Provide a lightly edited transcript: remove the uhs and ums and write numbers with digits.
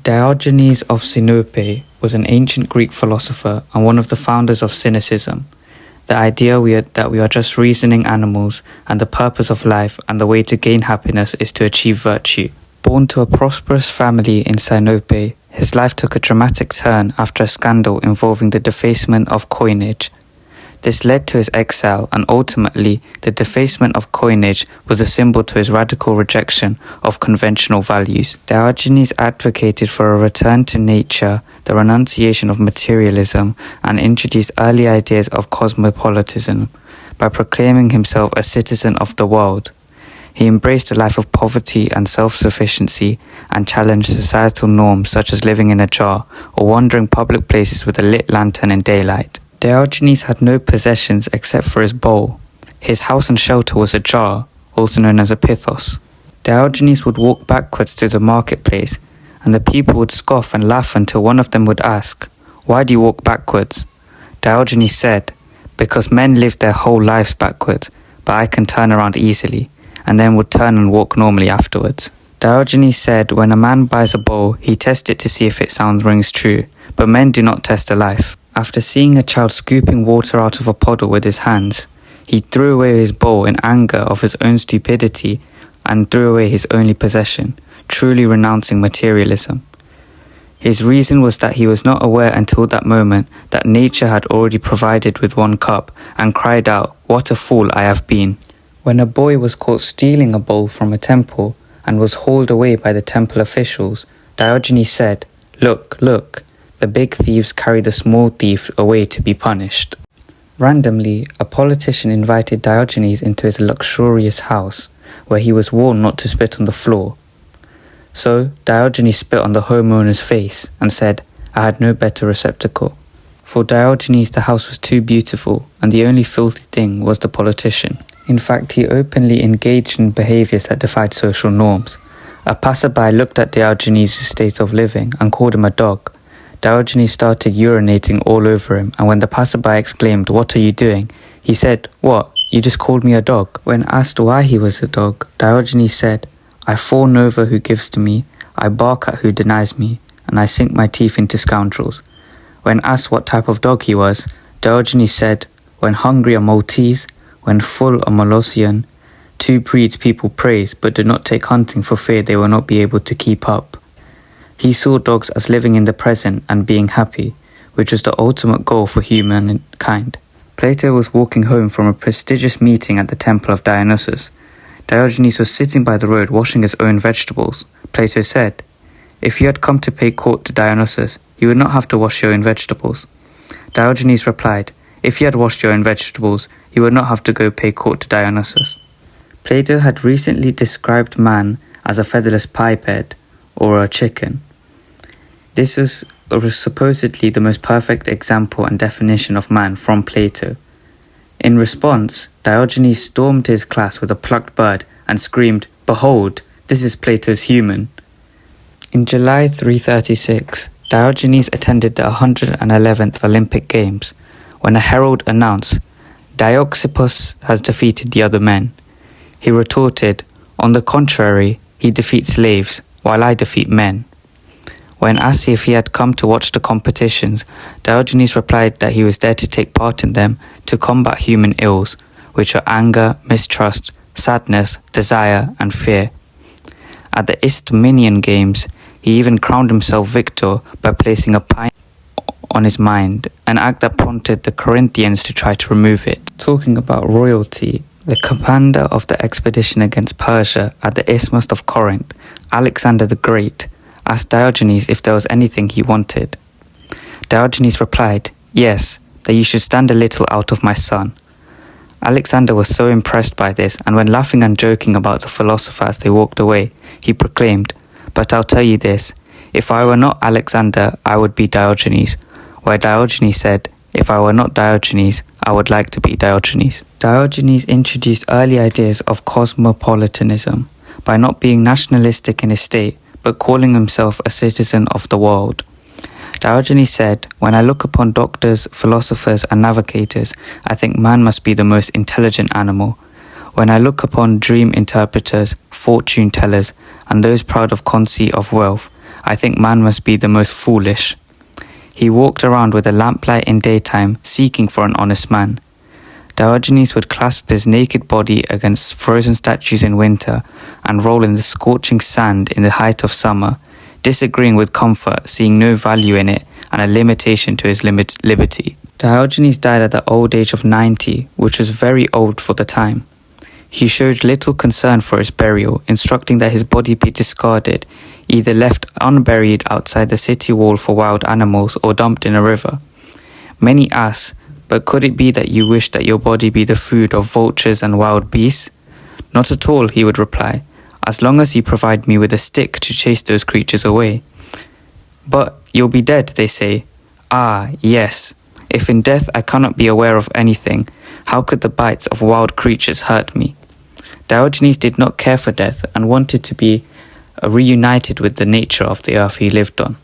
Diogenes of Sinope was an ancient Greek philosopher and one of the founders of Cynicism, the idea that we are just reasoning animals and the purpose of life and the way to gain happiness is to achieve virtue. Born to a prosperous family in Sinope, his life took a dramatic turn after a scandal involving the defacement of coinage. This led to his exile, and ultimately, the defacement of coinage was a symbol to his radical rejection of conventional values. Diogenes advocated for a return to nature, the renunciation of materialism, and introduced early ideas of cosmopolitanism by proclaiming himself a citizen of the world. He embraced a life of poverty and self-sufficiency and challenged societal norms such as living in a jar or wandering public places with a lit lantern in daylight. Diogenes had no possessions except for his bowl. His house and shelter was a jar, also known as a pithos. Diogenes would walk backwards through the marketplace, and the people would scoff and laugh until one of them would ask, "Why do you walk backwards?" Diogenes said, "Because men live their whole lives backwards, but I can turn around easily," and then would turn and walk normally afterwards. Diogenes said when a man buys a bowl, he tests it to see if its sound rings true, but men do not test a life. After seeing a child scooping water out of a puddle with his hands, he threw away his bowl in anger of his own stupidity and threw away his only possession, truly renouncing materialism. His reason was that he was not aware until that moment that nature had already provided with one cup and cried out, "What a fool I have been." When a boy was caught stealing a bowl from a temple and was hauled away by the temple officials, Diogenes said, "Look, look. The big thieves carry the small thief away to be punished." Randomly, a politician invited Diogenes into his luxurious house, where he was warned not to spit on the floor. So, Diogenes spit on the homeowner's face and said, "I had no better receptacle." For Diogenes, the house was too beautiful, and the only filthy thing was the politician. In fact, he openly engaged in behaviors that defied social norms. A passerby looked at Diogenes' state of living and called him a dog. Diogenes started urinating all over him, and when the passerby exclaimed, "What are you doing?" he said, "What? You just called me a dog." When asked why he was a dog, Diogenes said, "I fawn over who gives to me, I bark at who denies me, and I sink my teeth into scoundrels." When asked what type of dog he was, Diogenes said, "When hungry a Maltese, when full a Molossian, two breeds people praise but do not take hunting for fear they will not be able to keep up." He saw dogs as living in the present and being happy, which was the ultimate goal for humankind. Plato was walking home from a prestigious meeting at the temple of Dionysus. Diogenes was sitting by the road washing his own vegetables. Plato said, "If you had come to pay court to Dionysus, you would not have to wash your own vegetables." Diogenes replied, "If you had washed your own vegetables, you would not have to go pay court to Dionysus." Plato had recently described man as a featherless biped, or a chicken. This was supposedly the most perfect example and definition of man from Plato. In response, Diogenes stormed his class with a plucked bird and screamed, "Behold, this is Plato's human." In July 336, Diogenes attended the 111th Olympic Games, when a herald announced, "Dioxippus has defeated the other men." He retorted, "On the contrary, he defeats slaves, while I defeat men." When asked if he had come to watch the competitions, Diogenes replied that he was there to take part in them to combat human ills, which are anger, mistrust, sadness, desire, and fear. At the Isthmian Games, he even crowned himself victor by placing a pine on his mind, an act that prompted the Corinthians to try to remove it. Talking about royalty, the commander of the expedition against Persia at the Isthmus of Corinth, Alexander the Great, asked Diogenes if there was anything he wanted. Diogenes replied, "Yes, that you should stand a little out of my sun." Alexander was so impressed by this, and when laughing and joking about the philosopher as they walked away, he proclaimed, "But I'll tell you this, if I were not Alexander, I would be Diogenes," where Diogenes said, "If I were not Diogenes, I would like to be Diogenes." Diogenes introduced early ideas of cosmopolitanism by not being nationalistic in his state, but calling himself a citizen of the world. Diogenes said, "When I look upon doctors, philosophers, and navigators, I think man must be the most intelligent animal. When I look upon dream interpreters, fortune tellers, and those proud of conceit of wealth, I think man must be the most foolish. He walked around with a lamplight in daytime, seeking for an honest man. Diogenes would clasp his naked body against frozen statues in winter and roll in the scorching sand in the height of summer, disagreeing with comfort, seeing no value in it, and a limitation to his liberty. Diogenes died at the old age of 90, which was very old for the time. He showed little concern for his burial, instructing that his body be discarded, either left unburied outside the city wall for wild animals or dumped in a river. Many asked, but could it be that you wish that your body be the food of vultures and wild beasts? Not at all, he would reply, as long as you provide me with a stick to chase those creatures away. But you'll be dead, they say. Ah, yes. If in death I cannot be aware of anything, how could the bites of wild creatures hurt me? Diogenes did not care for death and wanted to be reunited with the nature of the earth he lived on.